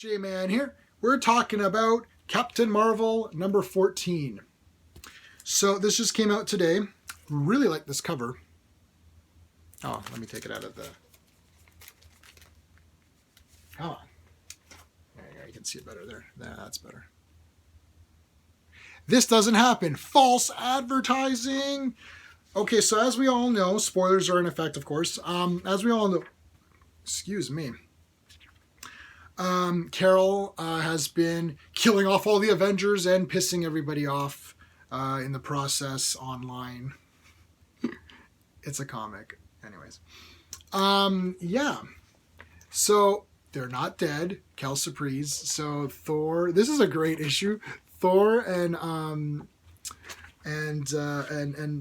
J-Man here. We're talking about Captain Marvel number 14. So this just came out today. Really like this cover. Oh, let me take it out of the... Come on. There you go. You can see it better there. That's better. This doesn't happen. False advertising. Okay, so as we all know, spoilers are in effect, of course. As we all know, excuse me. Carol has been killing off all the Avengers and pissing everybody off in the process online. It's a comic. Anyways. Yeah. So they're not dead. Cal Surprise. So Thor, this is a great issue. Thor and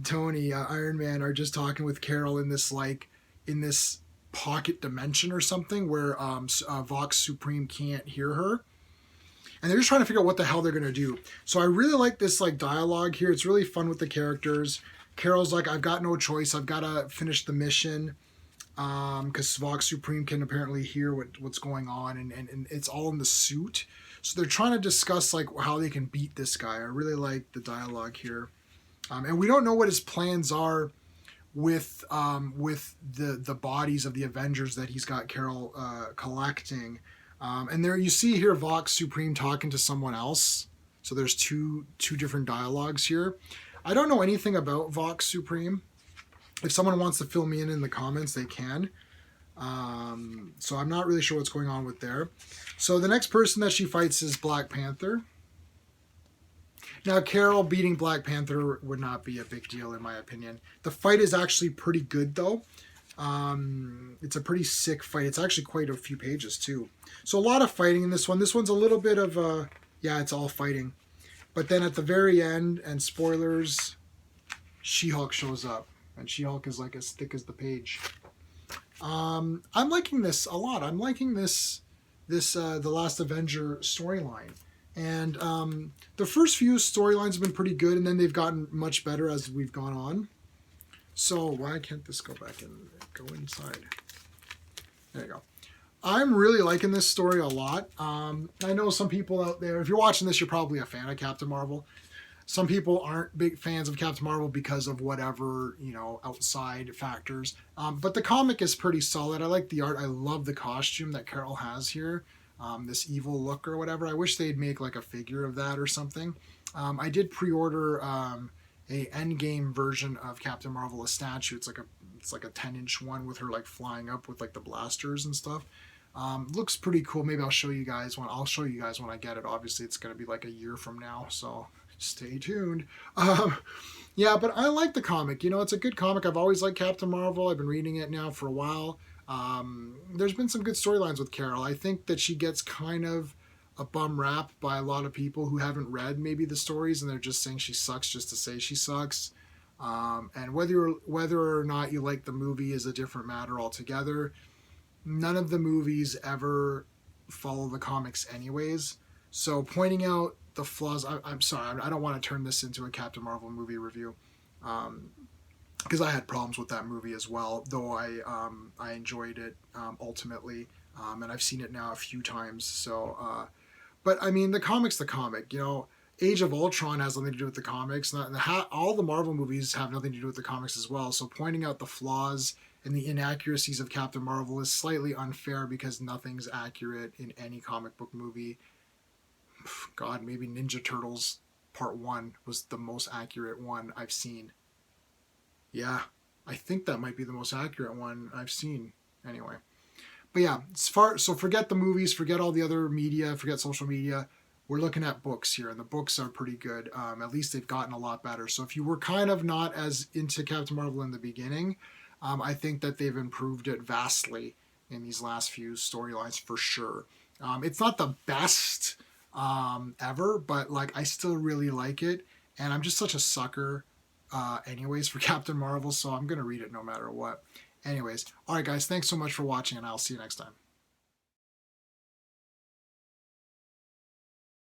Tony, Iron Man, are just talking with Carol in this pocket dimension or something where Vox Supreme can't hear her, and they're just trying to figure out what the hell they're gonna do. So I really like this dialogue here. It's really fun with the characters. Carol's like, I've got no choice. I've got to finish the mission because Vox Supreme can apparently hear what's going on, and it's all in the suit. So they're trying to discuss how they can beat this guy. I really like the dialogue here, and we don't know what his plans are with the bodies of the Avengers that he's got Carol collecting. And there you see here Vox Supreme talking to someone else. So there's two different dialogues here. I don't know anything about Vox Supreme. If someone wants to fill me in the comments, they can. So I'm not really sure what's going on with there. So the next person that she fights is Black Panther. Now, Carol beating Black Panther would not be a big deal, in my opinion. The fight is actually pretty good, though. It's a pretty sick fight. It's actually quite a few pages, too. So a lot of fighting in this one. This one's a little bit of yeah, it's all fighting. But then at the very end, and spoilers, She-Hulk shows up. And She-Hulk is as thick as the page. I'm liking this a lot. I'm liking this The Last Avenger storyline. And the first few storylines have been pretty good, and then they've gotten much better as we've gone on. So why can't this go back and go inside? There you go. I'm really liking this story a lot. I know some people out there, if you're watching this, you're probably a fan of Captain Marvel. Some people aren't big fans of Captain Marvel because of whatever, outside factors. But the comic is pretty solid. I like the art. I love the costume that Carol has here. This evil look or whatever. I wish they'd make a figure of that or something. I did pre-order a Endgame version of Captain Marvel, a statue. It's like a 10-inch one with her flying up with the blasters and stuff. Looks pretty cool. Maybe I'll show you guys when I get it. Obviously, it's going to be a year from now, so stay tuned. Yeah, but I like the comic. It's a good comic. I've always liked Captain Marvel. I've been reading it now for a while. There's been some good storylines with Carol. I think that she gets kind of a bum rap by a lot of people who haven't read maybe the stories, and they're just saying she sucks just to say she sucks. And whether or not you like the movie is a different matter altogether. None of the movies ever follow the comics anyways. So pointing out the flaws, I'm sorry, I don't want to turn this into a Captain Marvel movie review. Because I had problems with that movie as well, though I enjoyed it ultimately, and I've seen it now a few times. So, but I mean, the comic's the comic. Age of Ultron has nothing to do with the comics. All the Marvel movies have nothing to do with the comics as well. So pointing out the flaws and the inaccuracies of Captain Marvel is slightly unfair because nothing's accurate in any comic book movie. God, maybe Ninja Turtles Part 1 was the most accurate one I've seen. Yeah, I think that might be the most accurate one I've seen. Anyway. But yeah, so forget the movies, forget all the other media, forget social media. We're looking at books here, and the books are pretty good. At least they've gotten a lot better. So if you were kind of not as into Captain Marvel in the beginning, I think that they've improved it vastly in these last few storylines for sure. It's not the best ever, but I still really like it. And I'm just such a sucker anyways for Captain Marvel, so I'm going to read it no matter what. Anyways, all right, guys, thanks so much for watching, and I'll see you next time.